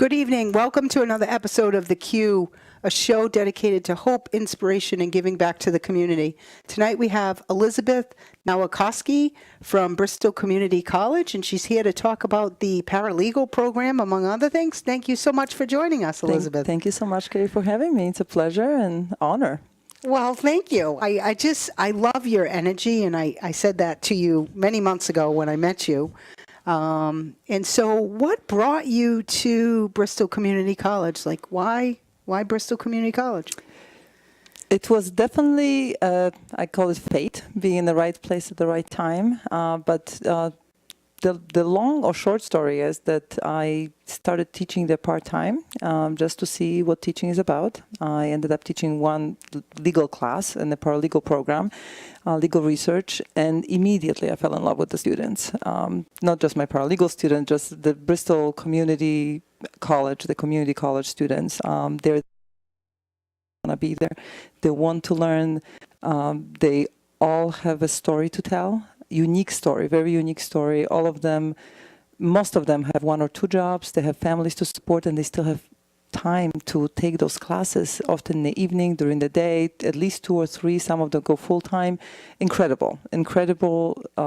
Good evening. Welcome to another episode of The Q, a show dedicated to hope, inspiration, and giving back to the community. Tonight we have Elizabeth Nowakowski from Bristol Community College, and she's here to talk about the paralegal program, among other things. Thank you so much for joining us, Elizabeth. Thank you so much, Kay, for having me. It's a pleasure and honor. Well, thank you. I love your energy, and I said that to you many months ago when I met you. And so what brought you to Bristol Community College? Like, why Bristol Community College? It was definitely, I call it fate, being in the right place at the right time. But the long or short story is that I started teaching there part-time just to see what teaching is about. I ended up teaching one legal class in the paralegal program, legal research, and immediately I fell in love with the students. Not just my paralegal students, just the Bristol Community College, the community college students. They're want to be there. They want to learn. They all have a story to tell. Unique story, very unique story. All of them, most of them have one or two jobs. They have families to support, and they still have time to take those classes, often in the evening, during the day, at least 2 or 3. Some of them go full-time. Incredible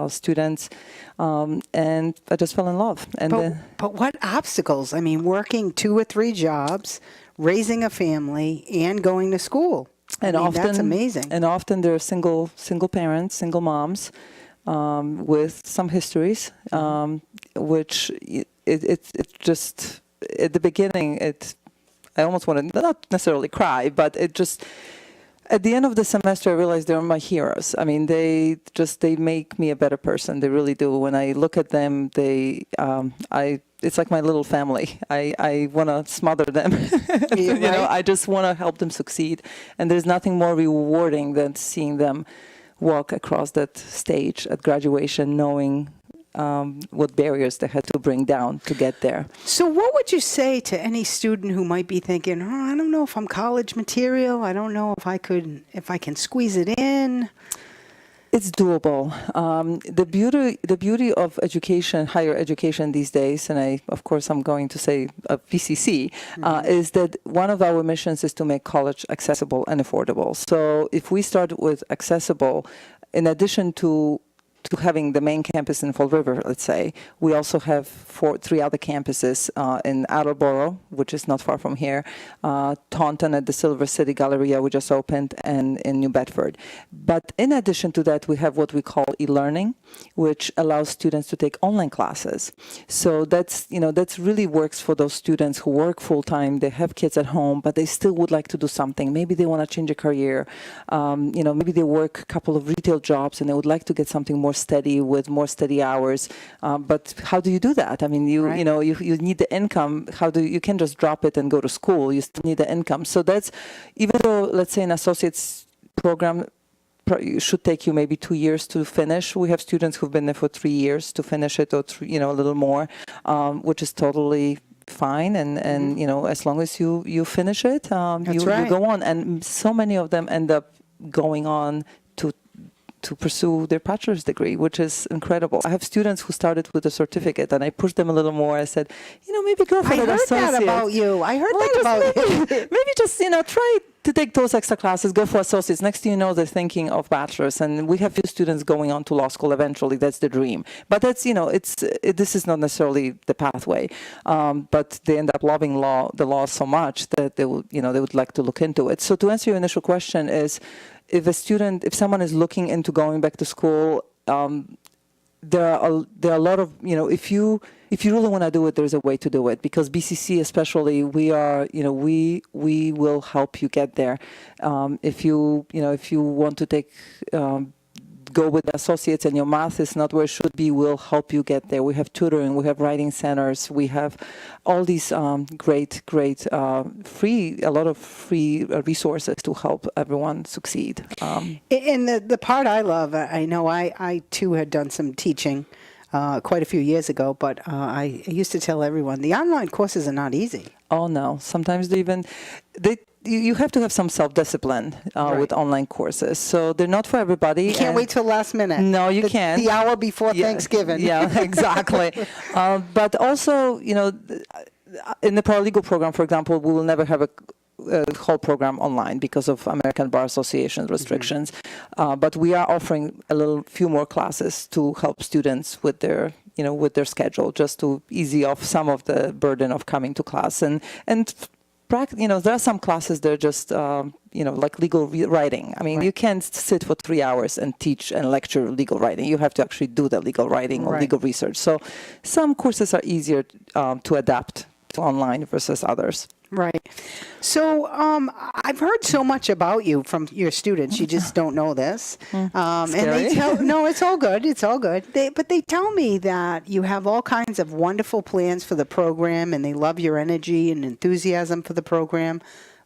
students. And I just fell in love. And but what obstacles? I mean, working 2 or 3 jobs, raising a family, and going to school. And often, that's amazing. And often they're single parents, single moms. With some histories, which it just, at the beginning, I almost wanted, not necessarily cry, but it just, at the end of the semester, I realized they're my heroes. I mean, they make me a better person. They really do. When I look at them, it's like my little family. I want to smother them. Yeah, right? I just want to help them succeed. And there's nothing more rewarding than seeing them walk across that stage at graduation, knowing what barriers they had to bring down to get there. So what would you say to any student who might be thinking, I don't know if I'm college material, I don't know if I can squeeze it in? It's doable. The beauty of education, higher education these days, and I'm going to say PCC, is that one of our missions is to make college accessible and affordable. So if we start with accessible, in addition to having the main campus in Fall River, let's say, we also have 3 other campuses in Attleboro, which is not far from here, Taunton at the Silver City Galleria we just opened, and in New Bedford. But in addition to that, we have what we call e-learning, which allows students to take online classes. So that's really works for those students who work full-time, they have kids at home, but they still would like to do something. Maybe they want to change a career. Maybe they work a couple of retail jobs and they would like to get something more steady with more steady hours, but how do you do that? I mean, you need the income. You can't just drop it and go to school. You still need the income. So that's, even though, let's say, an associate's program should take you maybe 2 years to finish. We have students who've been there for 3 years to finish it, or a little more, which is totally fine. And as long as you finish it, you go on. And so many of them end up going on to pursue their bachelor's degree, which is incredible. I have students who started with a certificate, and I pushed them a little more. I said, maybe go for that associate. I heard that about you. Maybe just, try to take those extra classes, go for associates. Next thing you know, they're thinking of bachelor's, and we have few students going on to law school eventually. That's the dream. But that's, this is not necessarily the pathway. But they end up loving the law so much that they would like to look into it. So to answer your initial question is, if someone is looking into going back to school, there are a lot of, if you really want to do it, there's a way to do it, because BCC especially, we will help you get there. If you want to go with associates and your math is not where it should be, we'll help you get there. We have tutoring, we have writing centers, we have all these great a lot of free resources to help everyone succeed. And the part I love, I know I too had done some teaching quite a few years ago, but I used to tell everyone the online courses are not easy. Oh no, sometimes you have to have some self-discipline with online courses. So they're not for everybody. You can't wait till last minute. No, you can't. The hour before Thanksgiving. Yeah, exactly. But also, in the paralegal program, for example, we will never have a whole program online because of American Bar Association restrictions. But we are offering few more classes to help students with their with their schedule, just to ease off some of the burden of coming to class. And there are some classes that are just like legal writing. I mean, you can't sit for 3 hours and teach and lecture legal writing. You have to actually do the legal writing or legal research. So some courses are easier to adapt to online versus others. Right. So I've heard so much about you from your students. You just don't know this. And they no, it's all good. It's all good. But they tell me that you have all kinds of wonderful plans for the program, and they love your energy and enthusiasm for the program.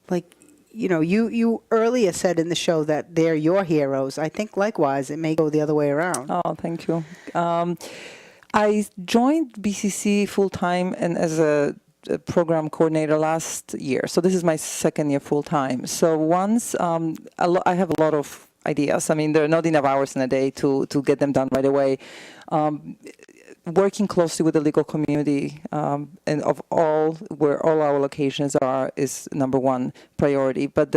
Like, you earlier said in the show that they're your heroes. I think likewise, it may go the other way around. Oh, thank you. I joined BCC full-time and as a program coordinator last year. So this is my second year full-time. So once I have a lot of ideas. I mean, there are not enough hours in a day to get them done right away. Working closely with the legal community and where all our locations are is number one priority. But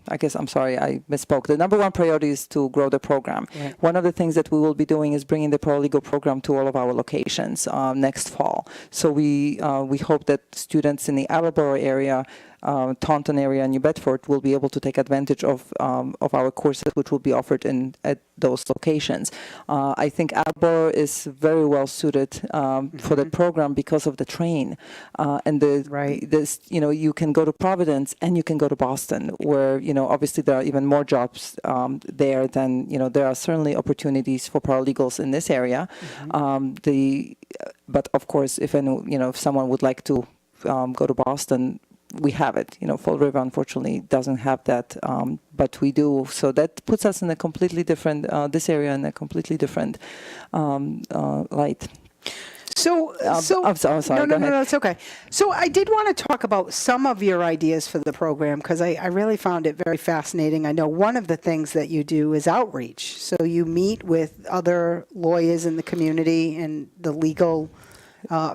I misspoke. The number one priority is to grow the program. Right. One of the things that we will be doing is bringing the paralegal program to all of our locations next fall. So we hope that students in the Attleboro area, Taunton area, New Bedford will be able to take advantage of our courses, which will be offered at those locations. I think Attleboro is very well suited for the program because of the train and you can go to Providence and you can go to Boston, where obviously there are even more jobs there than there are certainly opportunities for paralegals in this area. But of course, if someone would like to go to Boston, we have it. Fall River unfortunately doesn't have that, but we do. So that puts us in a completely different this area in a completely different light. I'm sorry. No, it's okay. So I did want to talk about some of your ideas for the program because I really found it very fascinating. I know one of the things that you do is outreach. So you meet with other lawyers in the community and the legal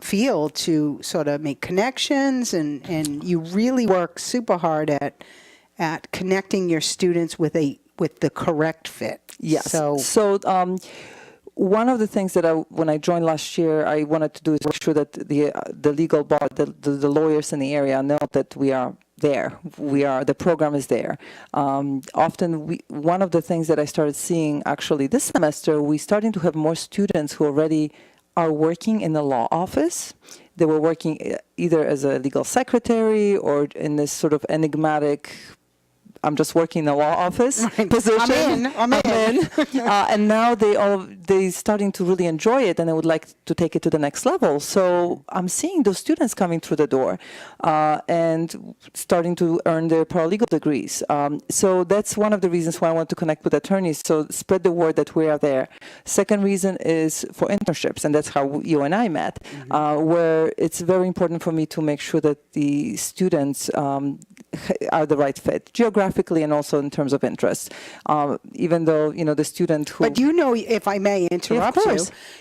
field to sort of make connections, and you really work super hard at connecting your students with the correct fit. Yes. So one of the things that when I joined last year, I wanted to do is make sure that the legal bar, the lawyers in the area know that we are there. The program is there. Often one of the things that I started seeing actually this semester, we're starting to have more students who already are working in the law office. They were working either as a legal secretary or in this sort of enigmatic, I'm just working in the law office position. I'm in. And now they starting to really enjoy it, and they would like to take it to the next level. So I'm seeing those students coming through the door and starting to earn their paralegal degrees. So that's one of the reasons why I want to connect with attorneys. So spread the word that we are there. Second reason is for internships, and that's how you and I met, where it's very important for me to make sure that the students are the right fit geographically and also in terms of interest. Even though the student who, but if I may interrupt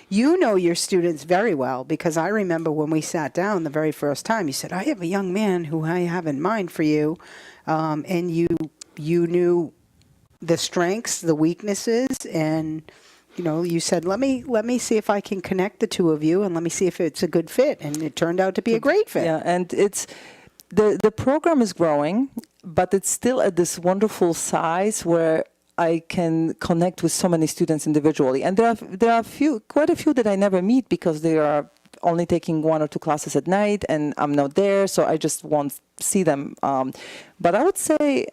you know your students very well, because I remember when we sat down the very first time, you said, I have a young man who I have in mind for you, and you knew the strengths, the weaknesses, and you said, let me see if I can connect the two of you, and let me see if it's a good fit, and it turned out to be a great fit. Yeah, and it's the program is growing, but it's still at this wonderful size where I can connect with so many students individually. And there are quite a few that I never meet because they are only taking 1 or 2 classes at night, and I'm not there, so I just won't see them. But I would say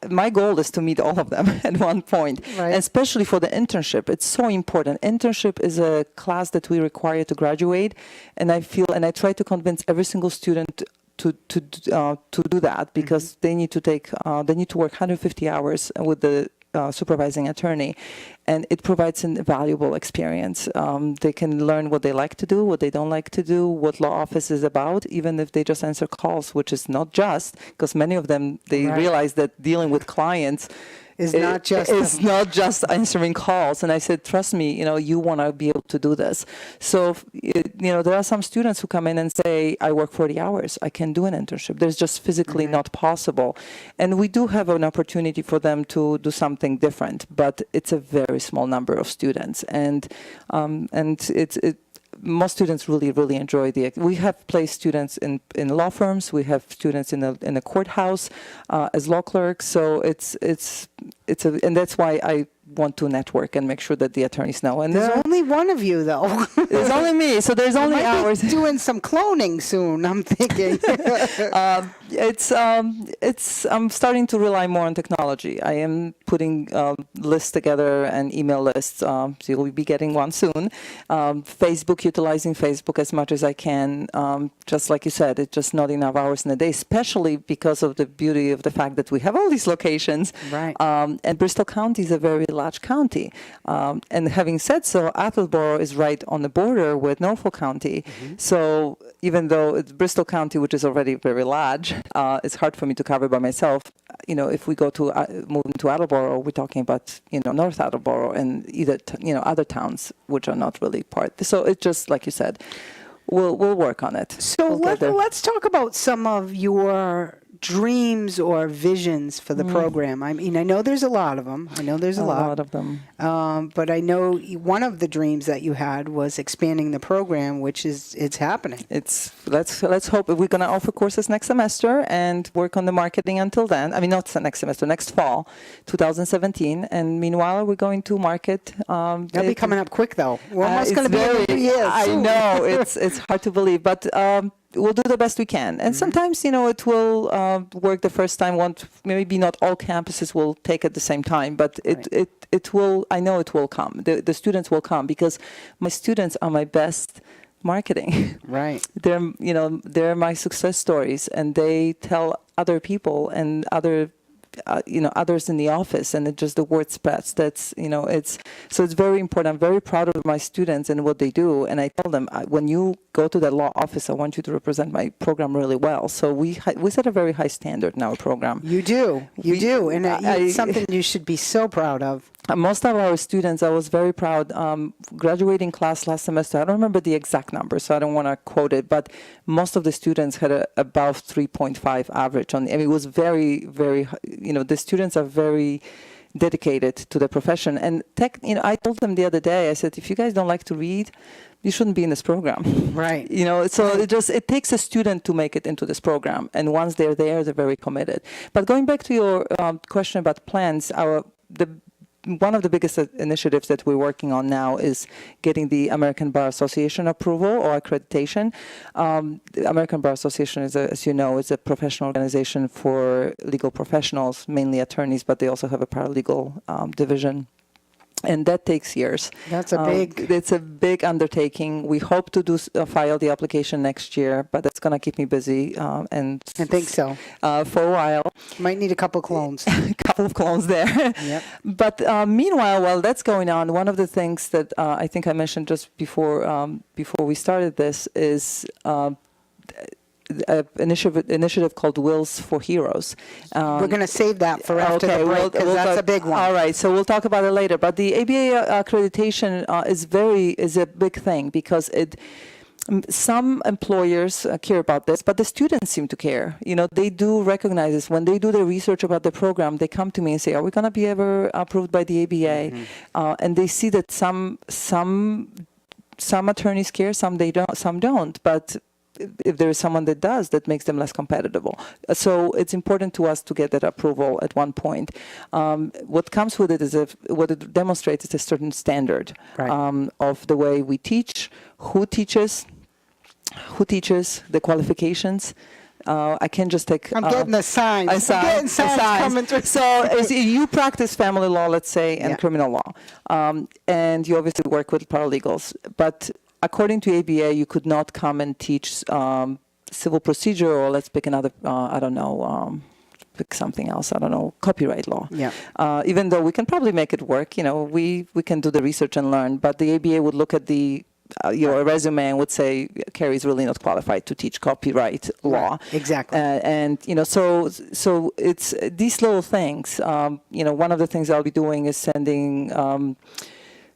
my goal is to meet all of them at one point, right. And especially for the internship. It's so important. Internship is a class that we require to graduate, and I try to convince every single student to do that, because they need to work 150 hours with the supervising attorney, and it provides a valuable experience. They can learn what they like to do, what they don't like to do, what law office is about, even if they just answer calls, which is not just, because many of them, they realize that dealing with clients is not just it's not just answering calls. And I said, trust me, you want to be able to do this. So, there are some students who come in and say, I work 40 hours. I can do an internship. There's just physically not possible. And we do have an opportunity for them to do something different, but it's a very small number of students. And most students really, really enjoy we have placed students in law firms. We have students in a courthouse as law clerks. So and that's why I want to network and make sure that the attorneys know. And there's only one of you, though. There's only me, so there's only hours. Doing some cloning soon, I'm thinking. I'm starting to rely more on technology. I am putting lists together and email lists. So you'll be getting one soon. Utilizing Facebook as much as I can. Just like you said, it's just not enough hours in a day, especially because of the beauty of the fact that we have all these locations. Right. And Bristol County is a very large county. And having said so, Attleboro is right on the border with Norfolk County. So even though it's Bristol County, which is already very large, it's hard for me to cover by myself. If we go to move into Attleboro, we're talking about North Attleboro and either other towns which are not really part. So it's just like you said, we'll work on it. So let's talk about some of your dreams or visions for the program. I mean, I know there's a lot of them. A lot of them. But I know one of the dreams that you had was expanding the program, which it's happening. Let's hope we're going to offer courses next semester and work on the marketing until then. I mean, not next semester, next fall, 2017. And meanwhile, we're going to market. That'll be coming up quick, though. We're almost going to be in 2 years. I know it's hard to believe, but. We'll do the best we can. And sometimes, it will work the first time. Maybe not all campuses will take at the same time, but it will, I know it will come. The students will come because my students are my best marketing. Right. They're my success stories, and they tell other people and others in the office, and the word spreads. So it's very important. I'm very proud of my students and what they do, and I tell them, when you go to the law office, I want you to represent my program really well. So we set a very high standard in our program. You do, and it's something you should be so proud of. Most of our students, I was very proud, graduating class last semester, I don't remember the exact number, so I don't want to quote it, but most of the students had above 3.5 average. It was very, very, the students are very dedicated to the profession. And I told them the other day, I said, if you guys don't like to read, you shouldn't be in this program. Right. So it takes a student to make it into this program. And once they're there, they're very committed. But going back to your question about plans, one of the biggest initiatives that we're working on now is getting the American Bar Association approval or accreditation. The American Bar Association as you know, is a professional organization for legal professionals, mainly attorneys, but they also have a paralegal division. And that takes years. It's a big undertaking. We hope to file the application next year, but that's going to keep me busy. I think so. For a while. Might need a couple clones. A couple of clones there. Yep. But meanwhile, while that's going on, one of the things that I think I mentioned just before we started this is an initiative called Wills for Heroes. We're going to save that for after the break, because that's a big one. All right, so we'll talk about it later. But the ABA accreditation is a big thing because some employers care about this, but the students seem to care. They do recognize this. When they do their research about the program, they come to me and say, are we going to be ever approved by the ABA? And they see that some attorneys care, some don't. But if there is someone that does, that makes them less competitive. So it's important to us to get that approval at one point. What comes with it is what it demonstrates is a certain standard of the way we teach, who teaches, the qualifications. I can't just take... I'm getting the signs. I'm getting signs coming through. So you practice family law, let's say, and criminal law. And you obviously work with paralegals. But according to ABA, you could not come and teach civil procedure, or let's pick another, pick something else, copyright law. Yeah. Even though we can probably make it work, we can do the research and learn, but the ABA would look at the your resume and would say Carrie's really not qualified to teach copyright law. Right, exactly. And so it's these little things. One of the things I'll be doing is sending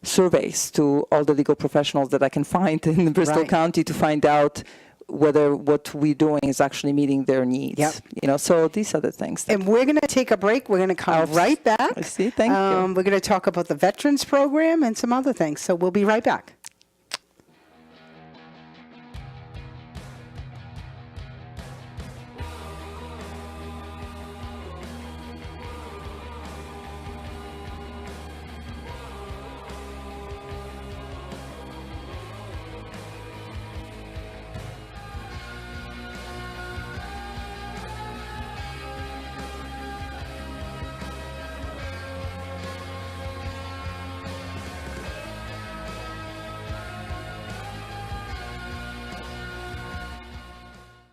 surveys to all the legal professionals that I can find in Bristol Right. County to find out whether what we're doing is actually meeting their needs. Yep. So these are the things. And we're going to take a break. We're going to come right back. I see. Thank you. We're going to talk about the Veterans Program and some other things. So we'll be right back.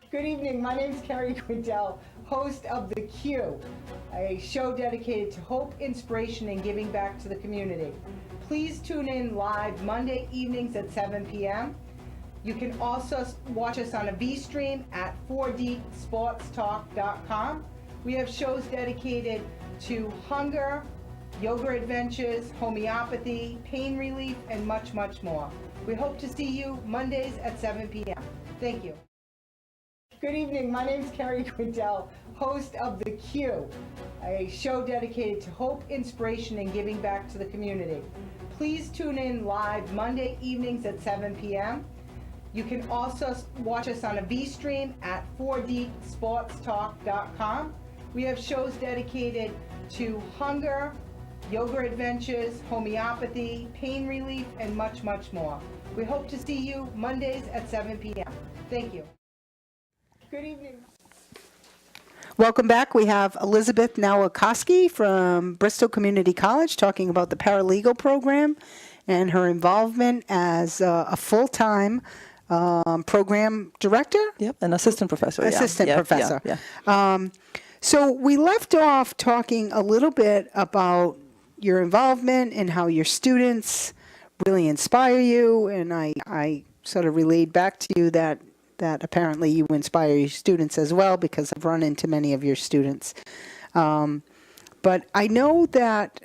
Good evening. My name is Carrie Quintel, host of The Q, a show dedicated to hope, inspiration, and giving back to the community. Please tune in live Monday evenings at 7 p.m. You can also watch us on a V-stream at 4dsportstalk.com. We have shows dedicated to hunger, yoga adventures, homeopathy, pain relief, and much, much more. We hope to see you Mondays at 7 p.m. Thank you. Good evening. My name is Carrie Quintel, host of The Q, a show dedicated to hope, inspiration, and giving back to the community. Please tune in live Monday evenings at 7 p.m. You can also watch us on a V-stream at 4dsportstalk.com. We have shows dedicated to hunger, yoga adventures, homeopathy, pain relief, and much, much more. We hope to see you Mondays at 7 p.m. Thank you. Good evening. Welcome back. We have Elizabeth Nowakowski from Bristol Community College talking about the paralegal program and her involvement as a full-time program director? Yep, an assistant professor. Assistant professor. Yeah. So we left off talking a little bit about your involvement and how your students really inspire you, and I sort of relayed back to you that apparently you inspire your students as well, because I've run into many of your students. But I know that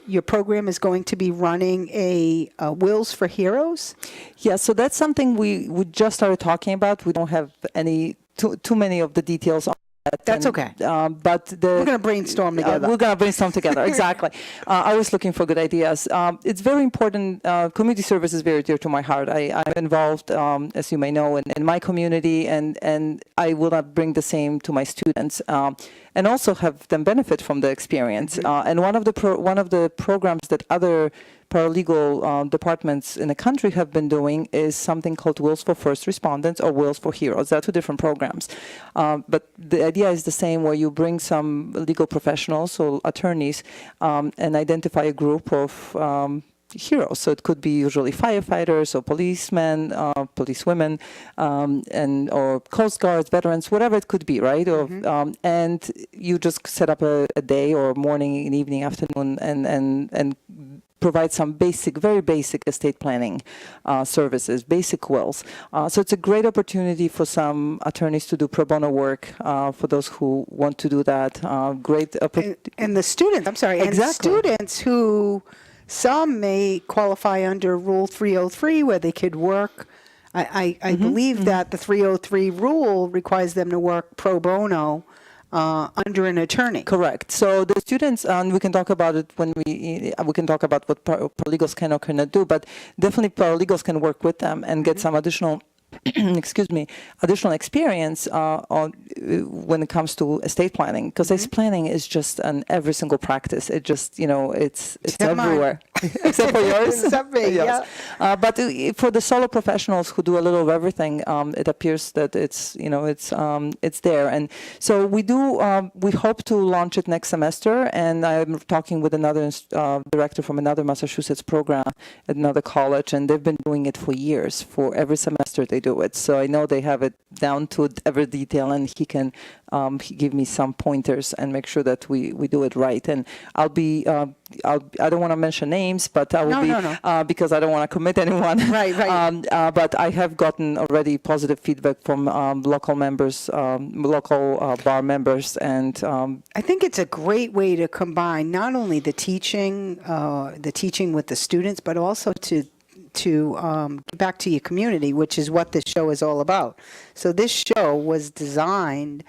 your program is going to be running a Wills for Heroes. Yeah, so that's something we just started talking about. We don't have too many of the details on that. That's okay. But we're going to brainstorm together. We're going to brainstorm together, exactly. I was looking for good ideas. It's very important. Community service is very dear to my heart. I'm involved, as you may know, in my community, and I will not bring the same to my students. And also have them benefit from the experience. And one of the programs that other paralegal departments in the country have been doing is something called Wills for First Respondents or Wills for Heroes. They're two different programs. But the idea is the same, where you bring some legal professionals or attorneys and identify a group of heroes. So it could be usually firefighters or policemen, policewomen, or Coast Guards, veterans, whatever it could be, right? Or, and you just set up a day or morning and evening, afternoon, and provide some very basic estate planning services, basic wills. So it's a great opportunity for some attorneys to do pro bono work, for those who want to do that. And the students, exactly. And the students who, some may qualify under Rule 303, where they could work. I believe that the 303 rule requires them to work pro bono under an attorney. Correct. So the students, and we can talk about it when we can talk about what paralegals can or cannot do, but definitely paralegals can work with them and get some additional additional experience when it comes to estate planning, because estate planning is just an every single practice. It just, it's everywhere. Except for yours. Except me, yes. Yeah. But for the solo professionals who do a little of everything, it appears that it's there. And so we hope to launch it next semester. And I'm talking with another director from another Massachusetts program at another college, and they've been doing it for years. For every semester they do it. So I know they have it down to every detail, and he can give me some pointers and make sure that we do it right. And I'll be, I don't want to mention names, but I will because I don't want to commit anyone. Right. But I have gotten already positive feedback from local members, local bar members, and I think it's a great way to combine not only the teaching with the students, but also to get back to your community, which is what this show is all about. So this show was designed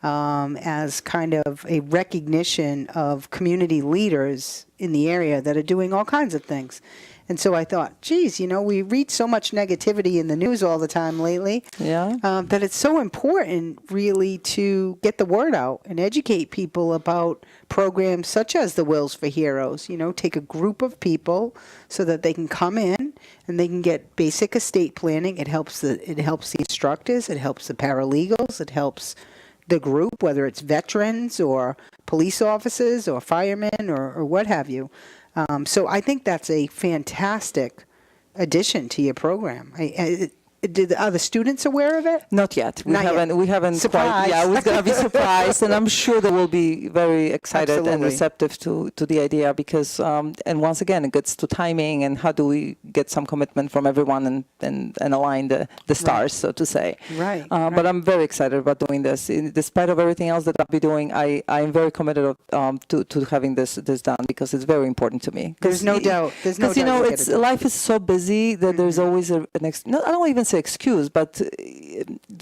as kind of a recognition of community leaders in the area that are doing all kinds of things. And so I thought, geez, we read so much negativity in the news all the time lately, that it's so important really to get the word out and educate people about programs such as the Wills for Heroes. Take a group of people so that they can come in and they can get basic estate planning. It helps the instructors, it helps the paralegals, it helps the group, whether it's veterans or police officers or firemen or what have you. So I think that's a fantastic addition to your program. Are the students aware of it? Not yet. We haven't Surprise. quite. Yeah, we're going to be surprised, and I'm sure they will be very excited and receptive to the idea because, and once again, it gets to timing and how do we get some commitment from everyone and align the stars, so to say. Right. But I'm very excited about doing this. Despite of everything else that I'll be doing, I am very committed to having this done because it's very important to me. There's no doubt. Because life is so busy that there's always I don't even say excuse, but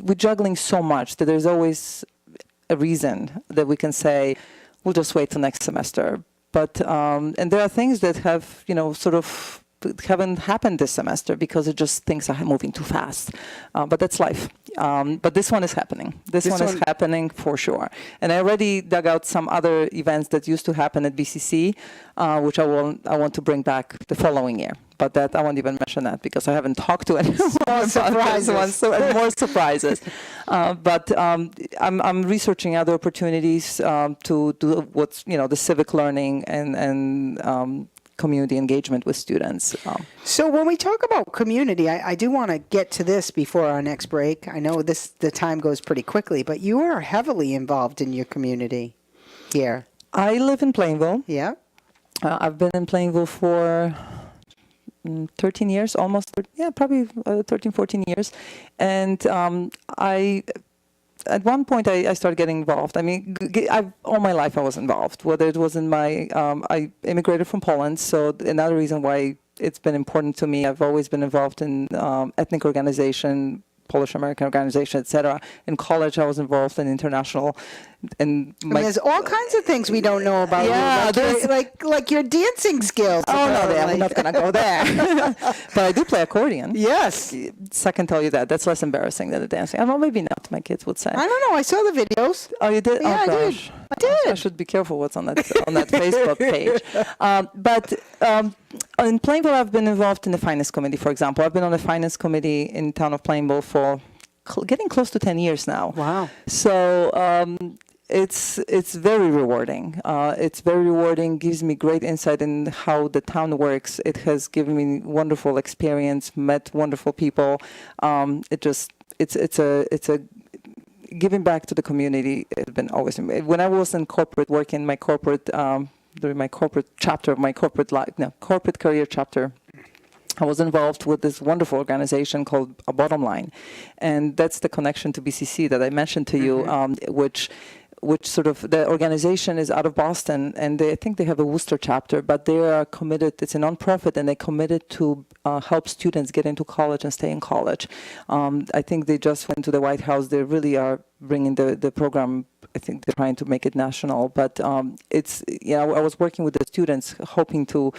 we're juggling so much that there's always a reason that we can say we'll just wait till next semester. But and there are things that have sort of haven't happened this semester because things are moving too fast. But that's life. But this one is happening. This one is happening for sure. And I already dug out some other events that used to happen at BCC, which I want to bring back the following year. But that I won't even mention that because I haven't talked to anyone about this one. So more surprises. But I'm researching other opportunities to do what's the civic learning and community engagement with students. So when we talk about community, I do want to get to this before our next break. I know the time goes pretty quickly, but you are heavily involved in your community here. I live in Plainville. Yeah. I've been in Plainville for 13 years, probably 13, 14 years. And at one point, I started getting involved. I mean, all my life I was involved, whether it was in I immigrated from Poland, so another reason why it's been important to me, I've always been involved in ethnic organization, Polish-American organization, etc. In college, I was involved in international. And there's all kinds of things we don't know about. Yeah, you, like your dancing skills. Oh no, I'm not going to go there. But I do play accordion. Yes, so I can tell you that. That's less embarrassing than the dancing. I don't know, maybe not. My kids would say. I don't know. I saw the videos. Oh, you did? Yeah, oh, gosh. I did. I should be careful what's on that Facebook page. But in Plainville, I've been involved in the finance committee. For example, I've been on the finance committee in town of Plainville for getting close to 10 years now. Wow. So it's very rewarding. It's very rewarding, gives me great insight in how the town works. It has given me wonderful experience, met wonderful people. It's a giving back to the community. It's been always, when I was in corporate work in my corporate, during my corporate chapter of my corporate life, corporate career chapter, I was involved with this wonderful organization called A Bottom Line. And that's the connection to BCC that I mentioned to you, which sort of, the organization is out of Boston, and I think they have a Worcester chapter, but they are committed, it's a nonprofit, and they're committed to help students get into college and stay in college. I think they just went to the White House. They really are bringing the program. I think they're trying to make it national, but it's, I was working with the students, hoping to,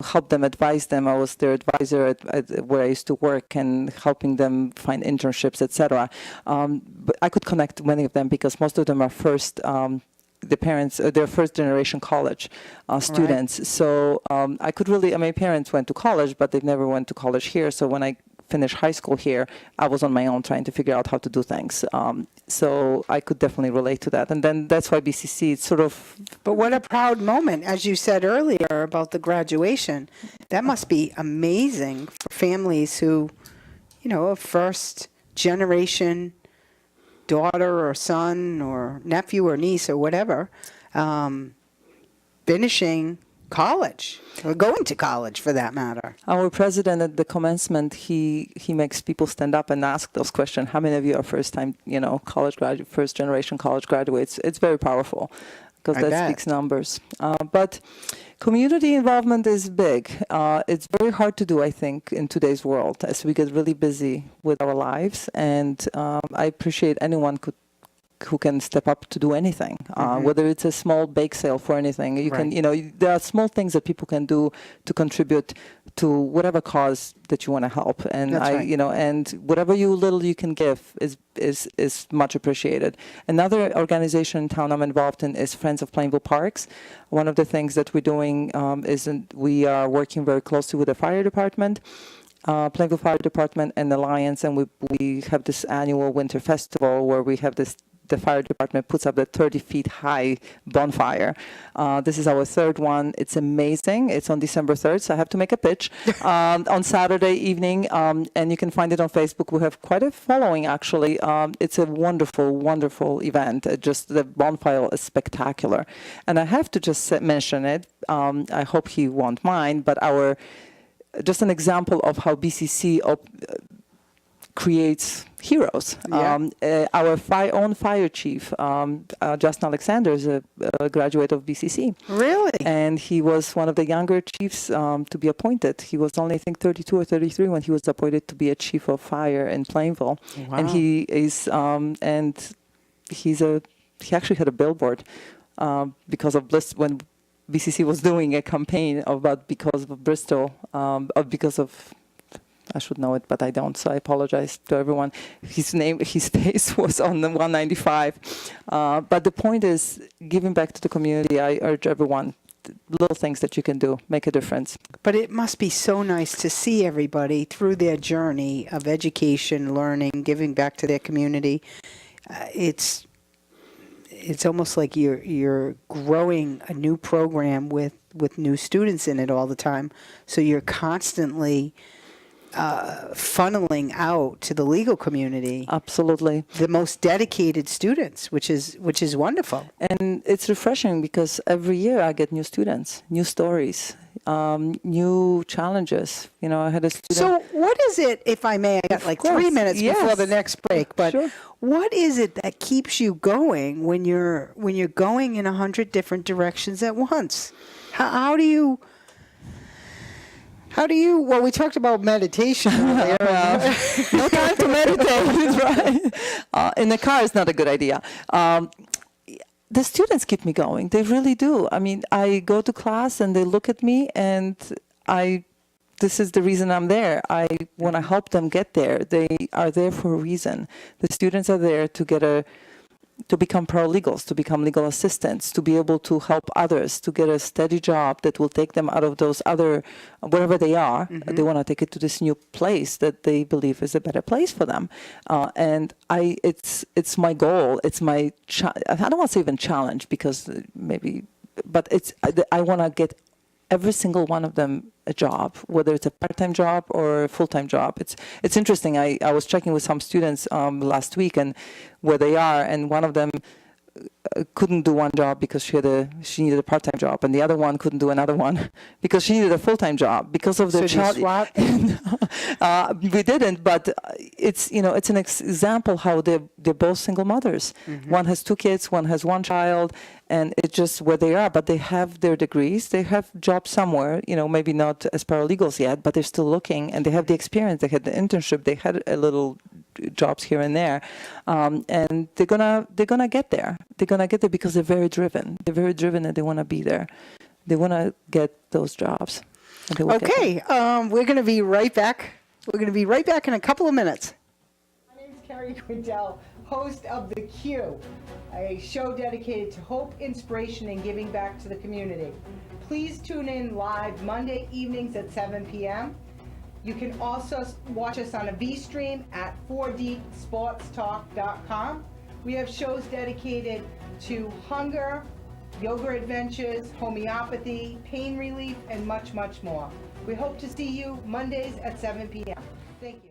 help them, advise them. I was their advisor at where I used to work and helping them find internships, etc. But I could connect many of them because most of them are the parents, they're first generation college students. Right. So I could really, my parents went to college, but they never went to college here. So when I finished high school here, I was on my own trying to figure out how to do things. So I could definitely relate to that. And then that's why BCC, it's sort of... But what a proud moment, as you said earlier about the graduation. That must be amazing for families who, are first generation daughter or son or nephew or niece or whatever finishing college or going to college for that matter. Our president at the commencement, he makes people stand up and ask those questions. How many of you are first-time, college graduate, first-generation college graduates? It's very powerful because I that bet. speaks numbers. But community involvement is big. It's very hard to do, I think, in today's world as we get really busy with our lives. And I appreciate anyone who can step up to do anything, whether it's a small bake sale for anything. You Right. can, there are small things that people can do to contribute to whatever cause that you want to help. And That's right. and whatever little you can give is much appreciated. Another organization in town I'm involved in is Friends of Plainville Parks. One of the things that we're doing we are working very closely with the fire department. Plainville Fire Department and Alliance, and we have this annual winter festival where we have the fire department puts up the 30 feet high bonfire. This is our third one. It's amazing. It's on December 3rd, so I have to make a pitch on Saturday evening, and you can find it on Facebook. We have quite a following, actually. It's a wonderful, wonderful event. Just the bonfire is spectacular. And I have to just mention it. I hope he won't mind, but just an example of how BCC creates heroes. Yeah. Our own fire chief, Justin Alexander, is a graduate of BCC. Really? And he was one of the younger chiefs to be appointed. He was only, I think, 32 or 33 when he was appointed to be a chief of fire in Plainville. Wow. And he is, he actually had a billboard because of when BCC was doing a campaign because of Bristol, I should know it, but I don't, so I apologize to everyone. His face was on the 195. But the point is, giving back to the community, I urge everyone, little things that you can do, make a difference. But it must be so nice to see everybody through their journey of education, learning, giving back to their community. It's almost like you're growing a new program with new students in it all the time. So you're constantly funneling out to the legal community Absolutely. the most dedicated students, which is wonderful. And it's refreshing because every year I get new students, new stories, new challenges. I had a student. So what is it, if I may, I got like 3 minutes before the next break, but Sure. what is it that keeps you going when you're going in 100 different directions at once? How do you, well, we talked about meditation earlier. No time to meditate, right? In the car is not a good idea. The students keep me going. They really do. I mean, I go to class and they look at me and this is the reason I'm there. I want to help them get there. They are there for a reason. The students are there to become paralegals, to become legal assistants, to be able to help others, to get a steady job that will take them out of those other, wherever they are. Mm-hmm. They want to take it to this new place that they believe is a better place for them. And it's my goal. It's my, I don't want to say even challenge because but I want to get every single one of them a job, whether it's a part-time job or a full-time job. It's interesting. I was checking with some students last week and where they are, and one of them couldn't do one job because she needed a part-time job, and the other one couldn't do another one because she needed a full-time job because of the child. We didn't, but it's an example how they're both single mothers. Mm-hmm. One has 2 kids, one has 1 child, and it's just where they are. But they have their degrees, they have jobs somewhere. Maybe not as paralegals yet, but they're still looking, and they have the experience. They had the internship. They had a little jobs here and there, and they're gonna get there. They're gonna get there because they're very driven. They're very driven, and they want to be there. They want to get those jobs. Okay, we're going to be right back. We're going to be right back in a couple of minutes. My name is Carrie Quindell, host of The Q, a show dedicated to hope, inspiration, and giving back to the community. Please tune in live Monday evenings at 7 p.m. You can also watch us on a V-stream at 4dsportstalk.com. We have shows dedicated to hunger, yoga adventures, homeopathy, pain relief, and much, much more. We hope to see you Mondays at 7 p.m. Thank you.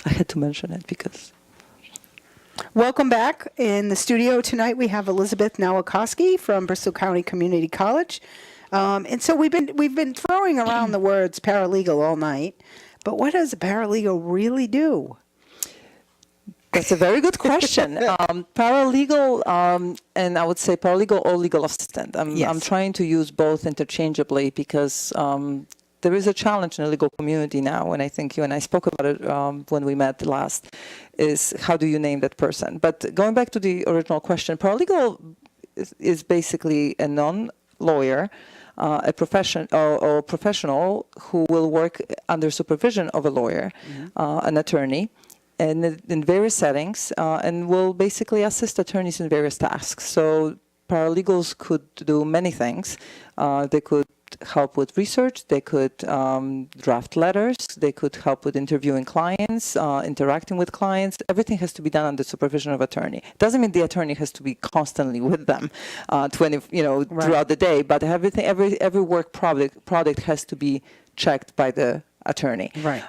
I had to mention it because. Welcome back. In the studio tonight, we have Elizabeth Nowakowski from Bristol County Community College. And so we've been throwing around the words paralegal all night, but what does a paralegal really do? That's a very good question. Paralegal, and I would say paralegal or legal assistant. I'm trying to use both interchangeably because there is a challenge in the legal community now, and I think you and I spoke about it when we met last, is how do you name that person? But going back to the original question, paralegal is basically a non-lawyer, a professional who will work under supervision of a lawyer, an attorney, and in various settings, and will basically assist attorneys in various tasks. So paralegals could do many things. They could help with research, they could draft letters, they could help with interviewing clients, interacting with clients. Everything has to be done under supervision of attorney. Doesn't mean the attorney has to be constantly with them throughout the day, but every work product has to be checked by the attorney. Right.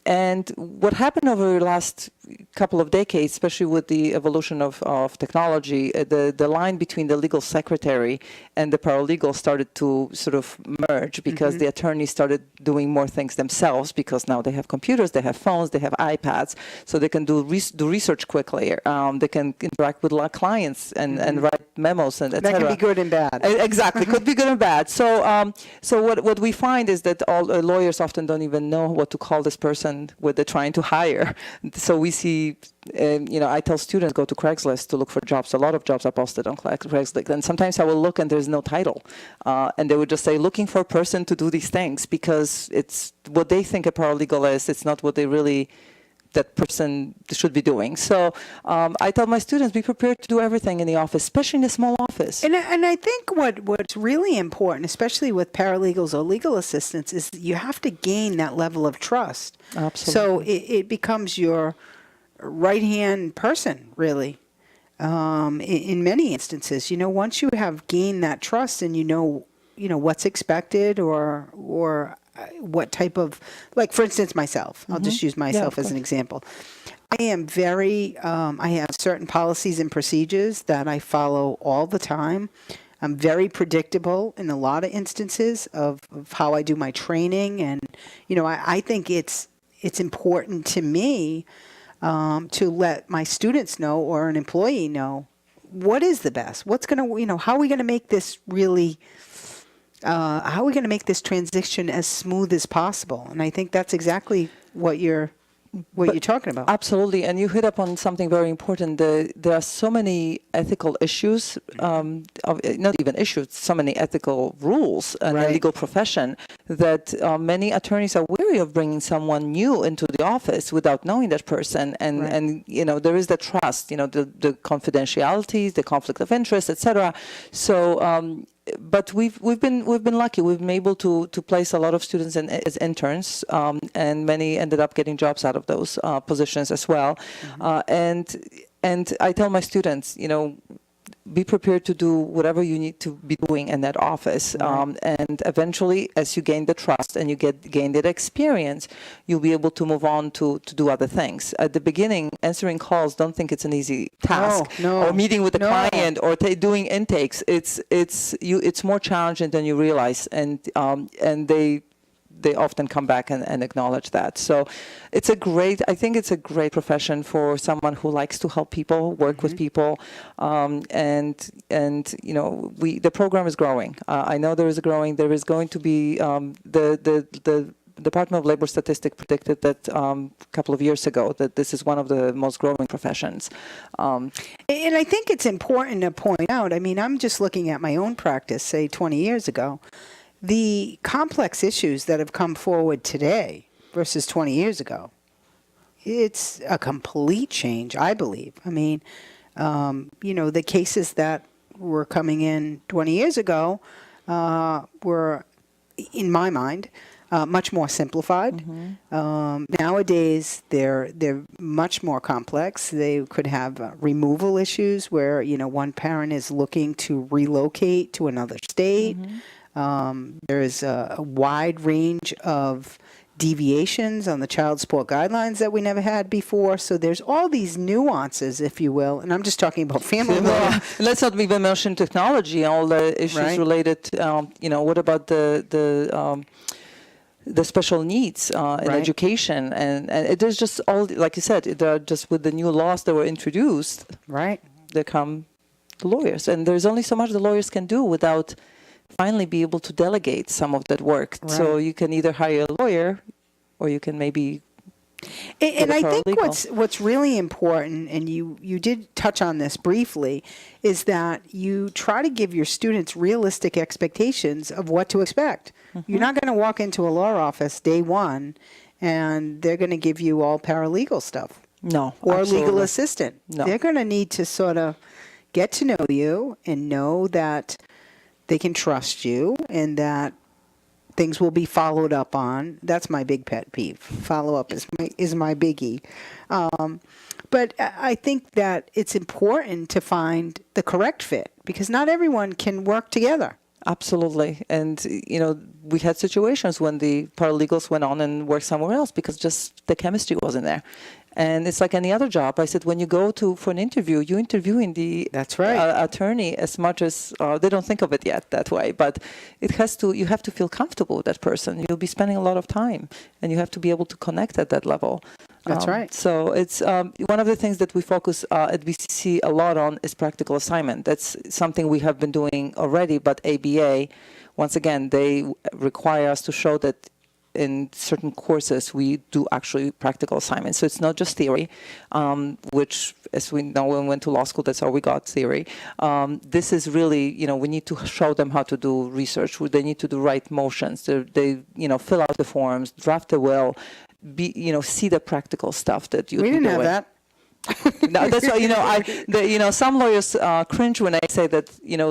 And what happened over the last couple of decades, especially with the evolution of technology, the line between the legal secretary and the paralegal started to sort of merge because the attorneys started doing more things themselves because now they have computers, they have phones, they have iPads, so they can do research quickly. They can interact with clients and write memos and etc. That can be good and bad. Exactly, could be good and bad. So what we find is that all lawyers often don't even know what to call this person what they're trying to hire. So we see, I tell students go to Craigslist to look for jobs. A lot of jobs are posted on Craigslist, and sometimes I will look and there's no title, and they would just say looking for a person to do these things because it's what they think a paralegal is. It's not what they really that person should be doing. So I tell my students, be prepared to do everything in the office, especially in a small office. And I think what's really important, especially with paralegals or legal assistants, is that you have to gain that level of trust. Absolutely. So it becomes your right-hand person, really, in many instances. Once you have gained that trust and you know what's expected or what type of, like, for instance, myself. I'll just use myself as an example. I am I have certain policies and procedures that I follow all the time. I'm very predictable in a lot of instances of how I do my training. And, I think it's important to me to let my students know or an employee know what is the best, what's going to, how are we going to make this really how are we going to make this transition as smooth as possible? And I think that's exactly what you're talking about. Absolutely, and you hit upon something very important. There are so many ethical issues, not even issues, so many ethical rules in the legal profession that many attorneys are wary of bringing someone new into the office without knowing that person. And there is the trust, the confidentiality, the conflict of interest, etc. So. But we've been lucky. We've been able to place a lot of students as interns, and many ended up getting jobs out of those positions as well. And I tell my students, be prepared to do whatever you need to be doing in that office. And eventually, as you gain the trust and you gain that experience, you'll be able to move on to do other things. At the beginning, answering calls, don't think it's an easy task. Or meeting with the client or doing intakes. It's more challenging than you realize. And they often come back and acknowledge that. So I think it's a great profession for someone who likes to help people, work with people. The program is growing. I know there is going to be, the Department of Labor Statistics predicted that a couple of years ago that this is one of the most growing professions. And I think it's important to point out, I'm just looking at my own practice, say 20 years ago. The complex issues that have come forward today versus 20 years ago, it's a complete change, I believe. The cases that were coming in 20 years ago were, in my mind, much more simplified. Nowadays, they're much more complex. They could have removal issues where, one parent is looking to relocate to another state. There is a wide range of deviations on the child support guidelines that we never had before. So there's all these nuances, if you will, and I'm just talking about family law. Well, let's not even mention technology, all the issues Right. related. What about the special needs in Right. education, and it is just all, like you said, there are just with the new laws that were introduced, Right. there come the lawyers, and there's only so much the lawyers can do without finally be able to delegate some of that work. So Right. you can either hire a lawyer, or you can maybe And a I think paralegal. what's really important, and you did touch on this briefly, is that you try to give your students realistic expectations of what to expect. You're not going to walk into a law office day one, and they're going to give you all paralegal stuff No, or a legal absolutely. assistant. No. They're going to need to sort of get to know you and know that they can trust you and that things will be followed up on. That's my big pet peeve. Follow up is my biggie. But I think that it's important to find the correct fit because not everyone can work together. Absolutely. And, we had situations when the paralegals went on and worked somewhere else because just the chemistry wasn't there. And it's like any other job. I said, when you go for an interview, you're interviewing the That's right. Attorney as much as they don't think of it yet that way. But you have to feel comfortable with that person. You'll be spending a lot of time and you have to be able to connect at that level. That's right. So it's one of the things that we focus at BCC a lot on is practical assignment. That's something we have been doing already, but ABA, once again, they require us to show that in certain courses we do actually practical assignments. So it's not just theory, which, as we know, when we went to law school, that's how we got theory. This is really, we need to show them how to do research. They need to do right motions. They fill out the forms, draft the will, see the practical stuff that you. We didn't have that. No, that's why some lawyers cringe when I say that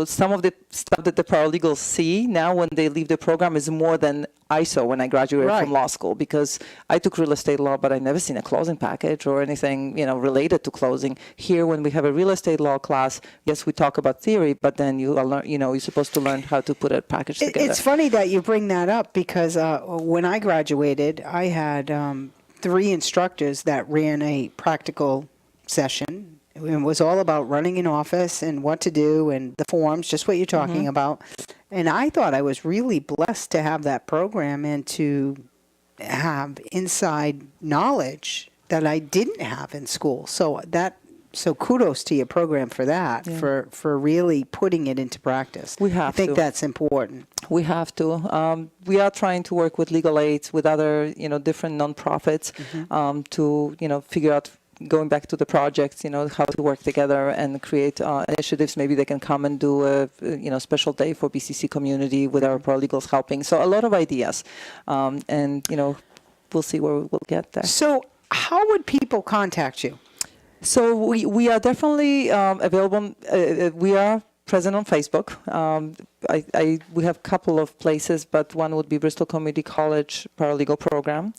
some of the stuff that the paralegals see now when they leave the program is more than I saw when I graduated Right. from law school, because I took real estate law, but I never seen a closing package or anything related to closing. Here, when we have a real estate law class, yes, we talk about theory, but then you learn, you're supposed to learn how to put a package together. It's funny that you bring that up because when I graduated, I had 3 instructors that ran a practical session. It was all about running an office and what to do and the forms, just what you're talking about. And I thought I was really blessed to have that program and to have inside knowledge that I didn't have in school. So kudos to your program for that, for really putting it into practice. We have I think to. that's important. We have to. We are trying to work with legal aids, with other, different nonprofits, to, figure out, going back to the projects, how to work together and create initiatives. Maybe they can come and do a, special day for BCC community with our paralegals helping. So a lot of ideas, and we'll see where we'll get there. So how would people contact you? So we are definitely available. We are present on Facebook. We have a couple of places, but one would be Bristol Community College Paralegal Program.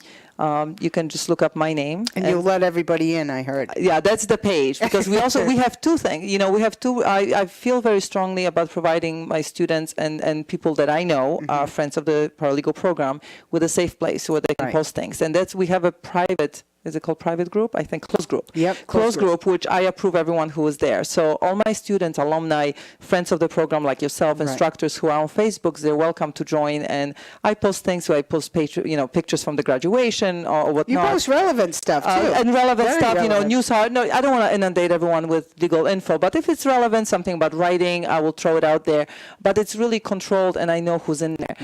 You can just look up my name. And you'll let everybody in, I heard. Yeah, that's the page, because we have 2 things. We have 2. I feel very strongly about providing my students and people that I know, are friends of the paralegal program, with a safe place where they can post things. And we have a private. Is it called private group? I think closed group. Yep. Closed group, which I approve everyone who is there. So all my students, alumni, friends of the program like yourself, instructors who are on Facebook, they're welcome to join. And I post things. So I post pictures from the graduation or whatnot. You post relevant stuff too. And relevant Very stuff, relevant. news. No, I don't want to inundate everyone with legal info, but if it's relevant, something about writing, I will throw it out there. But it's really controlled, and I know who's in there.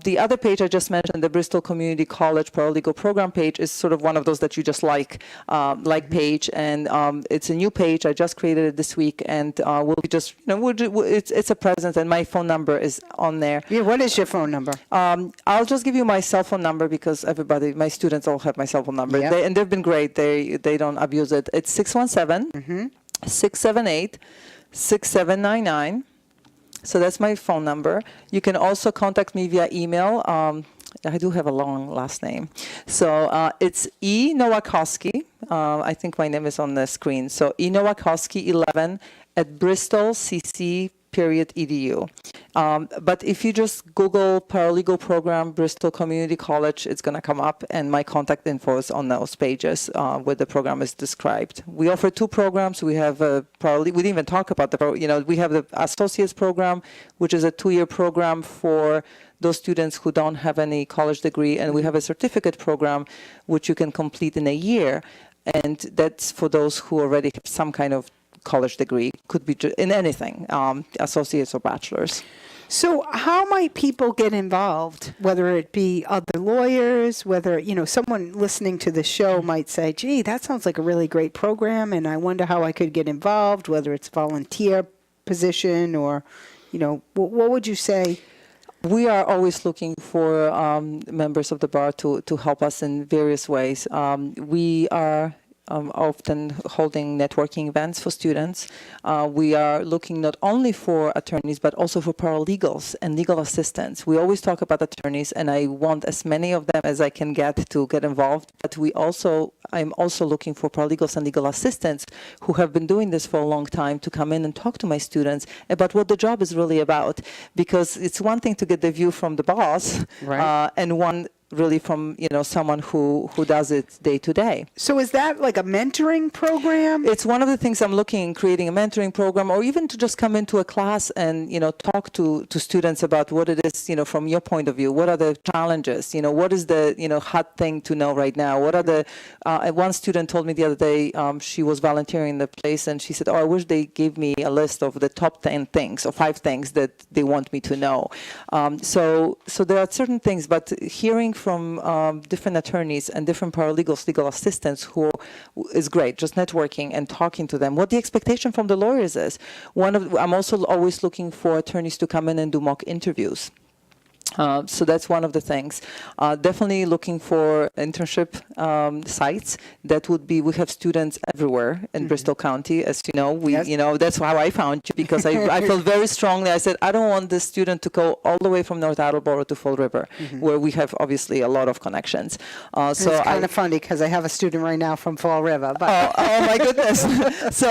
The other page I just mentioned, the Bristol Community College Paralegal Program page, is sort of one of those that you just like page, and it's a new page. I just created it this week, and we'll be just, it's a presence, and my phone number is on there. Yeah, what is your phone number? I'll just give you my cell phone number because my students all have my cell phone number. Yep. And they've been great. They don't abuse it. It's 617-678-6799. So that's my phone number. You can also contact me via email. I do have a long last name. So it's E. Nowakowski. I think my name is on the screen. So E. Nowakowski 11 at bristolccp.org. .edu. But if you just Google paralegal program, Bristol Community College, it's going to come up, and my contact info is on those pages where the program is described. We offer two programs. We have a we didn't even talk about we have the associates program, which is a 2-year program for those students who don't have any college degree, and we have a certificate program, which you can complete in a year, and that's for those who already have some kind of college degree, could be in anything, associates or bachelor's. So how might people get involved, whether it be other lawyers, whether, someone listening to the show might say, gee, that sounds like a really great program, and I wonder how I could get involved, whether it's volunteer position or, what would you say? We are always looking for members of the bar to help us in various ways. We are often holding networking events for students. We are looking not only for attorneys, but also for paralegals and legal assistants. We always talk about attorneys, and I want as many of them as I can get to get involved. But I'm also looking for paralegals and legal assistants who have been doing this for a long time to come in and talk to my students about what the job is really about. Because it's one thing to get the view from the boss, right. And one really from someone who does it day to day. So is that like a mentoring program? It's one of the things I'm looking, creating a mentoring program, or even to just come into a class and talk to students about what it is from your point of view. What are the challenges? What is the hot thing to know right now? What are the one student told me the other day, she was volunteering in the place, and she said, I wish they gave me a list of the top 10 things or 5 things that they want me to know. So there are certain things, but hearing from different attorneys and different paralegals, legal assistants, who is great, just networking and talking to them. What the expectation from the lawyers is. I'm also always looking for attorneys to come in and do mock interviews. So that's one of the things. Definitely looking for internship sites. That would be, we have students everywhere in Bristol County, as you know. Yes. That's how I found you, because I felt very strongly. I said, I don't want this student to go all the way from North Attleboro to Fall River, where we have obviously a lot of connections. So it's kind of funny because I have a student right now from Fall River. But oh my goodness! So,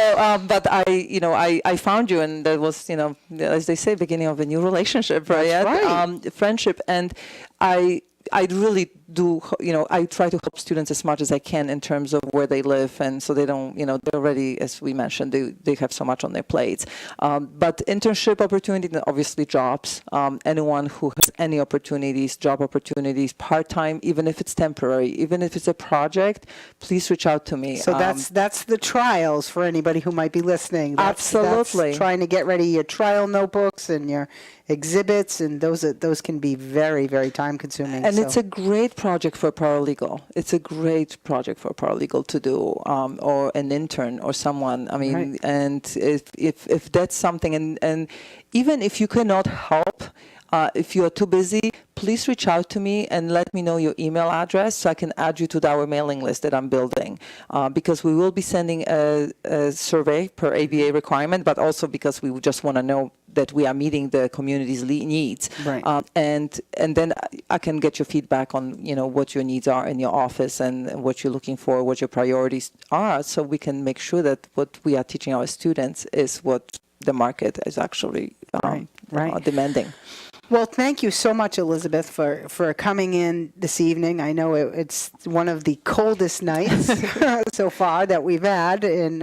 but I found you, and that was, as they say, beginning of a new relationship, right? That's right. Friendship, and I really do, I try to help students as much as I can in terms of where they live, and so they don't, they're already, as we mentioned, they have so much on their plates. But internship opportunity, and obviously jobs. Anyone who has any opportunities, job opportunities, part-time, even if it's temporary, even if it's a project, please reach out to me. So that's the trials for anybody who might be listening. Absolutely. That's trying to get ready your trial notebooks and your exhibits, and those can be very, very time consuming. And it's a great project for a paralegal. It's a great project for a paralegal to do, or an intern or someone. I mean, right. And if that's something, and even if you cannot help, if you are too busy, please reach out to me and let me know your email address so I can add you to our mailing list that I'm building. Because we will be sending a survey per ABA requirement, but also because we just want to know that we are meeting the community's needs. Right. And then I can get your feedback on what your needs are in your office and what you're looking for, what your priorities are, so we can make sure that what we are teaching our students is what the market is actually demanding. Well, thank you so much, Elizabeth, for coming in this evening. I know it's one of the coldest nights so far that we've had, and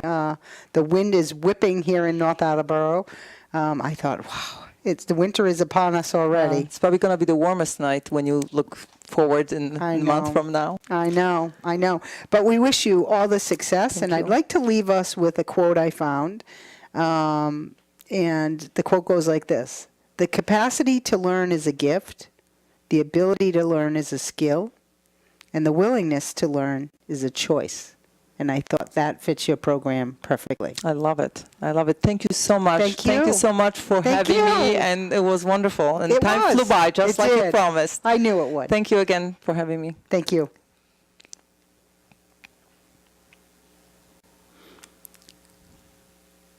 the wind is whipping here in North Attleboro. I thought, wow, the winter is upon us already. It's probably going to be the warmest night when you look forward in a month from now. I know. But we wish you all the success, and I'd like to leave us with a quote I found. And the quote goes like this: "The capacity to learn is a gift, the ability to learn is a skill, and the willingness to learn is a choice." And I thought that fits your program perfectly. I love it. Thank you so much. Thank you so much for having me, and it was wonderful. And time flew by, just like you promised. I knew it would. Thank you again for having me. Thank you.